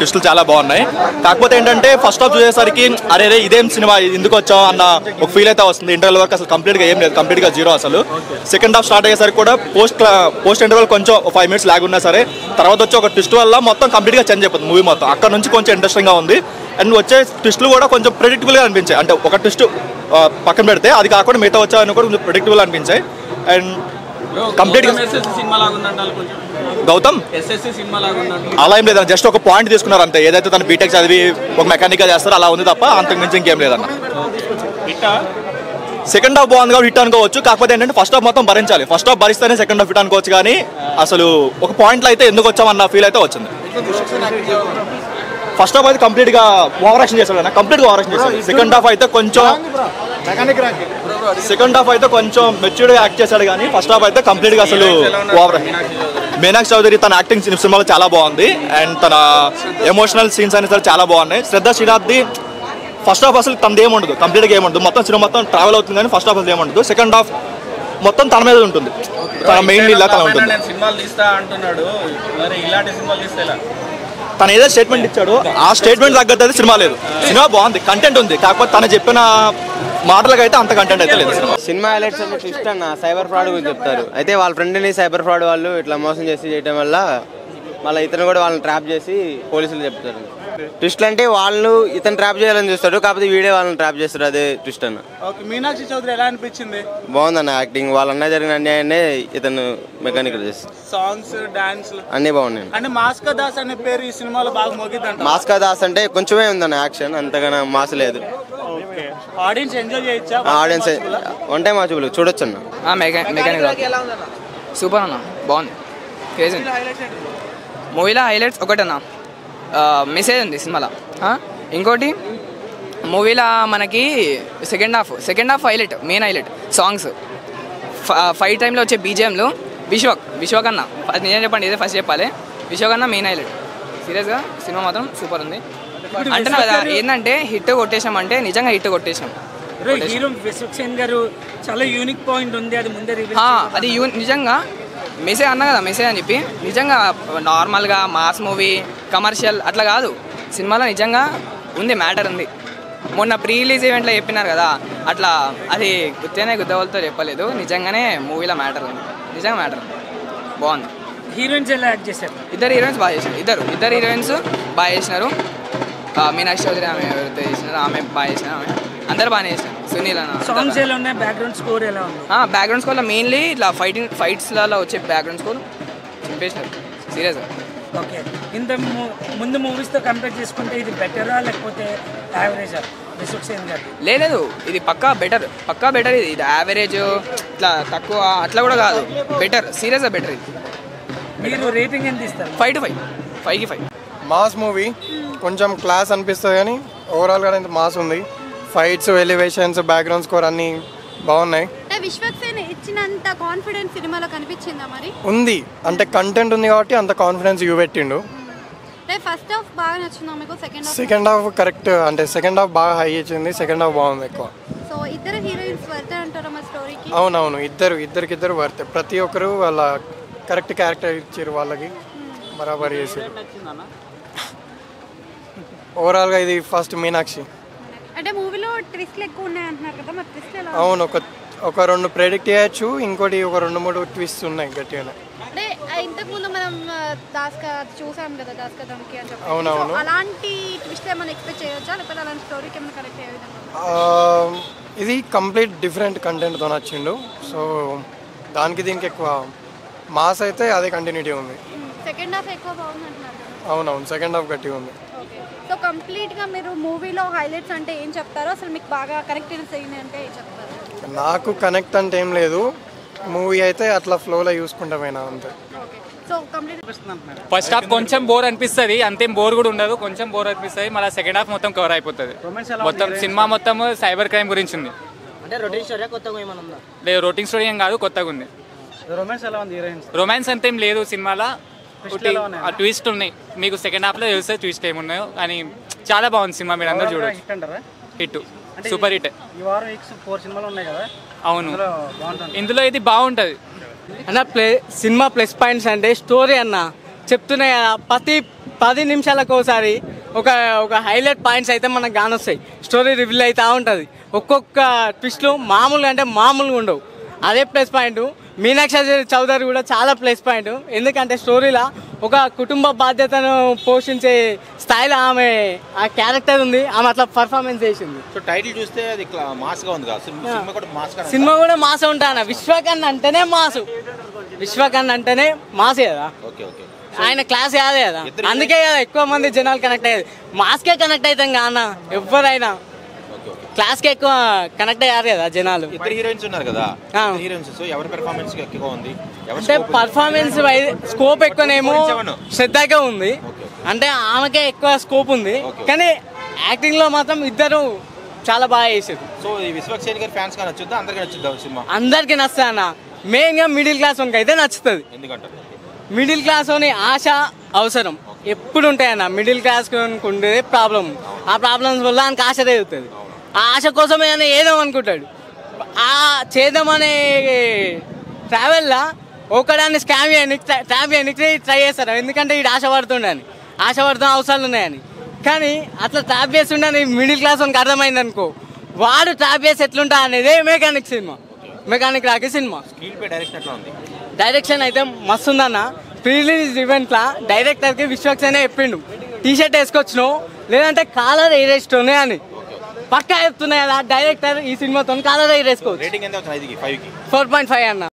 ట్విస్టులు చాలా బాగున్నాయి. కాకపోతే ఏంటంటే ఫస్ట్ హాఫ్ చూసేసరికి అరే ఇదేం సినిమా ఎందుకు వచ్చాం అన్న ఒక ఫీల్ అయితే వస్తుంది. ఇంటర్వెల్ వరకు అసలు కంప్లీట్గా ఏం లేదు, కంప్లీట్గా జీరో అసలు. సెకండ్ హాఫ్ స్టార్ట్ అయ్యేసరికి కూడా పోస్ట్ ఇంటర్వెల్ కొంచెం 5 minutes లాగ్ ఉన్నా సరే తర్వాత వచ్చి ఒక ట్విస్ట్ వల్ల మొత్తం కంప్లీట్గా చేంజ్ అయిపోతుంది మూవీ మొత్తం. అక్కడ నుంచి కొంచెం ఇంట్రెస్టింగ్గా ఉంది. అండ్ వచ్చే ట్విస్టులు కూడా కొంచెం ప్రెడిక్టబుల్గా అనిపించాయి. అంటే ఒక ట్విస్ట్ పక్కన పెడితే అది కాకుండా మిగతా వచ్చాయని కూడా కొంచెం ప్రెడిక్టబుల్ అనిపించాయి. అండ్ కంప్లీట్గా గౌతమ్ అలా ఏం లేదన్న, జస్ట్ ఒక పాయింట్ తీసుకున్నారు అంతే. ఏదైతే తను బీటెక్ చదివి ఒక మెకానిక్గా చేస్తారో అలా ఉంది తప్ప అంతకు మించి ఇంకేం లేదన్న. సెకండ్ హాఫ్ బాగుంది కాబట్టి హిట్ అనుకోవచ్చు. కాకపోతే ఏంటంటే ఫస్ట్ హాఫ్ మొత్తం భరించాలి. ఫస్ట్ హాఫ్ భరిస్తేనే సెకండ్ హాఫ్ హిట్ అనుకోవచ్చు. కానీ అసలు ఒక పాయింట్లో అయితే ఎందుకు వచ్చామన్న ఫీల్ అయితే వచ్చింది. ఫస్ట్ హాఫ్ అయితే కంప్లీట్గా ఓవర్ యాక్షన్ చేశాడు అన్న, కంప్లీట్గా ఓవర్ యాక్షన్ చేశాడు. సెకండ్ హాఫ్ అయితే కొంచెం మెచ్యూర్డ్గా యాక్ట్ చేశాడు. కానీ ఫస్ట్ హాఫ్ అయితే కంప్లీట్గా అసలు ఓవర్. మీనాక్షి చౌదరి తన యాక్టింగ్ సినిమాలో చాలా బాగుంది. అండ్ తన ఎమోషనల్ సీన్స్ అనేవి చాలా బాగున్నాయి. శ్రద్ధ శ్రీనాథ్ది ఫస్ట్ హాఫ్ అసలు తనది ఏముండదు, కంప్లీట్గా ఏముండదు. మొత్తం సినిమా మొత్తం ట్రావెల్ అవుతుంది కానీ ఫస్ట్ హాఫ్ అసలు ఏముండదు. సెకండ్ హాఫ్ మొత్తం తన మీద ఉంటుంది, తన మెయిన్ ఇలా తన ఉంటుంది. తను ఏదో స్టేట్మెంట్ ఇచ్చాడు, ఆ స్టేట్మెంట్ తగ్గట్టు అయితే సినిమా లేదు. సినిమా బాగుంది, కంటెంట్ ఉంది. కాకపోతే తను చెప్పిన మాటలకైతే అంత కంటెంట్ అయితే లేదు. సినిమా హైలైట్స్ అంటే ట్విస్ట్ అన్న సైబర్ ఫ్రాడ్ గురించి చెప్తారు. అయితే వాళ్ళ ఫ్రెండ్ని సైబర్ ఫ్రాడ్ వాళ్ళు ఇట్లా మోసం చేసి చేయడం వల్ల మళ్ళీ ఇతను కూడా వాళ్ళని ట్రాప్ చేసి పోలీసులు చెప్తారు. ట్విస్ట్ అంటే వాళ్ళు ఇతను ట్రాప్ చేయాలని చూస్తాడు, కాకపోతే వీడే వాళ్ళని ట్రాప్ చేస్తారు. అదే ట్విస్ట్ అన్న. మీనాక్షి చౌదరి ఎలా అనిపించింది? బాగుందన్న యాక్టింగ్. వాళ్ళన్న జరిగిన అన్యాయాన్ని ఇతను మెకానిక్ చేస్తారు. సాంగ్స్ డాన్స్ అన్నీ బాగున్నాయి. అంటే మాస్కా దాస్ అనే పేరు ఈ సినిమాలో బాగా మోగిద్దంట. మాస్కా దాస్ అంటే కొంచెమే ఉందన్న యాక్షన్, అంతగానో మాస్ లేదు. ఆడియన్స్ ఎంజాయ్ చేయొచ్చా? ఆడియన్స్ వన్ టైం వాచబుల్ చూడొచ్చు అన్న. మెకానిక్ సూపర్ అన్న, బాగుంది. మూవీలో హైలైట్స్ ఒకటన్నా మెసేజ్ ఉంది సినిమాలో. ఇంకోటి మూవీలో మనకి second half highlight, main highlight songs. Fight టైంలో వచ్చే బీజిఎంలు విశ్వక్ అన్న, అది నిజం చెప్పండి, ఇదే ఫస్ట్ చెప్పాలి. విశ్వక్ అన్న మెయిన్ హైలైట్. సీరియస్గా సినిమా మాత్రం సూపర్ ఉంది. అంటున్నా కదా ఏంటంటే హిట్ కొట్టేసాం అంటే నిజంగా హిట్ కొట్టేసాం. హీరో విశ్వక్ సేన్ గారు చాలా యూనిక్ పాయింట్ ఉంది, అది ముందే అది నిజంగా మెసేజ్ అన్నా కదా, మెసేజ్ అని చెప్పి నిజంగా నార్మల్గా మాస్ మూవీ కమర్షియల్ అట్లా కాదు, సినిమాలో నిజంగా ఉంది, మ్యాటర్ ఉంది. మొన్న ప్రీ రిలీజ్ ఈవెంట్లో చెప్పినారు కదా, అట్లా అది గుద్దవలతో చెప్పలేదు, నిజంగానే మూవీలో మ్యాటర్ ఉంది, నిజంగా మ్యాటర్ ఉంది, బాగుంది. హీరోయిన్స్ ఎలా యాక్ట్ చేశారు? ఇద్దరు హీరోయిన్స్ బాగా చేశారు, ఇద్దరు హీరోయిన్స్ బాగా చేసినారు. మీనాక్షి చౌదరి ఆమె ఎవరితో చేసినారు, ఆమె బాగా చేసినారు, ఆమె అందరు బాగానే చేసినారు. సునీల్ అన్న సాంగ్స్ ఎలా ఉన్నాయి? బ్యాక్గ్రౌండ్ స్కోర్ ఎలా ఉంది? బ్యాక్గ్రౌండ్ స్కోర్లో మెయిన్లీ ఇట్లా ఫైట్స్లలో వచ్చే బ్యాక్గ్రౌండ్ స్కోర్ చింపేసినారు సీరియస్గా. ఓకే, ఇంత ముందు మూవీస్తో కంపేర్ చేసుకుంటే ఇది బెటరా లేకపోతే యావరేజా విశ్వక్ సేన్ గారు? లేదు, ఇది పక్కా బెటర్ ఇది యావరేజ్ ఇట్లా తక్కువ అట్లా కూడా కాదు, బెటర్, సీరియస్గా బెటర్. ఇది మీరు రేటింగ్ ఎంత ఇస్తారు? 5 to 5, 5కి 5. మాస్ మూవీ కొంచెం క్లాస్ అనిపిస్తుంది కానీ ఓవరాల్గా అయితే మాస్ ఉంది. ఫైట్స్, ఎలివేషన్స్, బ్యాక్గ్రౌండ్ స్కోర్ అన్నీ బాగున్నాయి. విశ్వక్ సేన్ ఇచ్చినంత కాన్ఫిడెన్స్ సినిమాలో కనిపించిందా మరి? ఉంది, అంటే కంటెంట్ ఉంది కాబట్టి అంత కాన్ఫిడెన్స్ చూపెట్టిండు. ఫస్ట్ హాఫ్ బాగా నచ్చిందా మీకు? సెకండ్ హాఫ్ కరెక్ట్, అంటే సెకండ్ హాఫ్ బాగా హై ఇచ్చింది, సెకండ్ హాఫ్ బాగుంది ఎక్కువ. సో ఇద్దరు హీరోయిన్స్ వర్త్ అంటారా మా స్టోరీకి? అవునవును, ఇద్దరు వర్త్. ప్రతి ఒక్కరు వాళ్ళ కరెక్ట్ క్యారెక్టర్ ఇచ్చారు, వాళ్ళకి బరాబర్ చేసారు. ఓవరాల్గా ఇది ఫస్ట్ మీనాక్షి. అంటే మూవీలో ట్విస్ట్లు ఎక్కువ ఉన్నాయి అంటున్నారు కదా, మరి ట్విస్ట్ ఎలా? అవును, ఒక 2 ప్రెడిక్ట్ చేయొచ్చు, ఇంకోటి ఒక 2-3 ట్విస్ట్ ఉన్నాయి గట్టిగా. అంటే ఇంతకు ముందు మనం చూసాం కదా దాస్కా దమ్కి అని చెప్పి. అవునవును, అలాంటి ట్విస్ట్ ఏమైనా ఎక్స్పెక్ట్ చేయొచ్చా, లేకపోతే అలాంటి స్టోరీకి ఏమైనా కనెక్ట్ అయ్యే విధంగా? ఇది కంప్లీట్ డిఫరెంట్ కంటెంట్తో నచ్చిండు. సో దానికి దీనికి ఎక్కువ మాస్ అయితే అదే కంటిన్యూటీ ఉంది. సెకండ్ హాఫ్ ఎక్కువ బాగుంది అంటున్నారు కదా? అవునవును, సెకండ్ హాఫ్ గట్టిగా ఉంది. సో కంప్లీట్గా మీరు మూవీలో హైలైట్స్ అంటే ఏం చెప్తారో, అసలు మీకు బాగా కనెక్ట్ అయింది అంటే ఏం చెప్తారు? నాకు కనెక్ట్ అంటే ఏం లేదు, మూవీ అయితే అట్లా ఫ్లోలో చూసుకుంటా పోయినా అంతే. సో కంప్లీట్ ఫస్ట్ హాఫ్ కొంచెం బోర్ అనిపిస్తుంది, అంతేం బోర్ కూడా ఉండదు, కొంచెం బోర్ అనిపిస్తుంది. మళ్ళీ సెకండ్ హాఫ్ మొత్తం కవర్ అయిపోతుంది. మొత్తం సినిమా మొత్తం సైబర్ క్రైమ్ గురించి ఉంది. లేదు, రొటీన్ స్టోరీ ఏం కాదు, కొత్తగా ఉంది. రొమాన్స్ అంతేం లేదు సినిమాలో, ట్విస్ట్ ఉన్నాయి. మీకు సెకండ్ హాఫ్ లో తెలుస్తుంది ట్విస్ట్ ఏమున్నాయో, కానీ చాలా బాగుంది సినిమా, మీరు అందరూ చూడొచ్చు. Hit, super hit. అవును, ఇందులో ఇది బాగుంటుంది అన్న. సినిమా ప్లస్ పాయింట్స్ అంటే స్టోరీ అన్న చెప్తున్నాయి కదా, 10 నిమిషాలకు ఒకసారి ఒక హైలైట్ పాయింట్స్ అయితే మనకు కానొస్తాయి. స్టోరీ రివీల్ అవుతూ ఉంటుంది. ఒక్కొక్క ట్విస్ట్లు మామూలుగా అంటే మామూలుగా ఉండవు. అదే ప్లస్ పాయింట్. మీనాక్షి చౌదరి కూడా చాలా ప్లస్ పాయింట్. ఎందుకంటే స్టోరీలో ఒక కుటుంబ బాధ్యతను పోషించే స్థాయిలో ఆమె ఆ క్యారెక్టర్ ఉంది. ఆమె అట్లా పర్ఫార్మెన్స్ చేసింది. సో టైటిల్ చూస్తే అది మాస్గా ఉంది కదా, సినిమా కూడా మాసే ఉంటాను. విశ్వకర్ణ అంటేనే మాసు. విశ్వకర్ణ అంటేనే మాసే కదా. ఆయన క్లాస్ కాదే కదా, అందుకే కదా ఎక్కువ మంది జనాలు కనెక్ట్ అయ్యేది. మాస్కే కనెక్ట్ అవుతాం కానా, ఎవరైనా క్లాస్కి ఎక్కువ కనెక్ట్ అయ్యారు కదా జనాలు. ఇద్దరు హీరోయిన్స్ ఉన్నారు కదా, హీరోయిన్స్ ఎవరి పెర్ఫార్మెన్స్ ఎక్కువ ఉంది? అంటే పర్ఫార్మెన్స్ స్కోప్ ఎక్కువనేమో శ్రద్ధగా ఉంది. అంటే ఆమెకే ఎక్కువ స్కోప్ ఉంది. కానీ యాక్టింగ్ లో మాత్రం ఇద్దరు చాలా బాగా చేశారు. సో ఈ విశ్వక్సేన్ గారి ఫ్యాన్స్ గా నచ్చుద్దా, అందరికీ నచ్చుద్దా సినిమా? అందరికి నచ్చుతా అన్న. మెయిన్ గా మిడిల్ క్లాస్ వానికి అయితే నచ్చుతుంది. ఎందుకంటే మిడిల్ క్లాస్ అని ఆశ అవసరం ఎప్పుడు ఉంటాయన్న. మిడిల్ క్లాస్ ఉండేది ప్రాబ్లం. ఆ ప్రాబ్లమ్స్ వల్ల ఆయనకు ఆశ తగ్గుతుంది. ఆ ఆశ కోసమే ఆయన ఏదో అనుకుంటాడు. ఆ చేద్దామనే ట్రావెల్లా ఒకదాన్ని స్కామ్ చేయడానికి ట్రై చేస్తారు. ఎందుకంటే వీడు ఆశపడుతుండని, ఆశపడుతున్న అవసరాలు ఉన్నాయని. కానీ అట్లా ట్రాప్ చేస్తుండని మిడిల్ క్లాస్ వానికి అర్థమైంది అనుకో, వాడు ట్రాప్ చేసి ఎట్లుంటా అనేది mechanic cinema. Mechanic Rocky cinema. Direction అయితే మస్తు ఉందన్న. ప్రీ రిలీజ్ ఈవెంట్లా డైరెక్టర్కి విశ్వక్సేనే చెప్పిండు, టీషర్ట్ వేసుకొచ్చినావు లేదంటే కాలర్ ఎరేస్తూనే అని. పక్కా చెప్తున్నాయి కదా డైరెక్టర్, ఈ సినిమాతో కాలర్ ఎరేసుకోవచ్చు. 4.5 అన్న.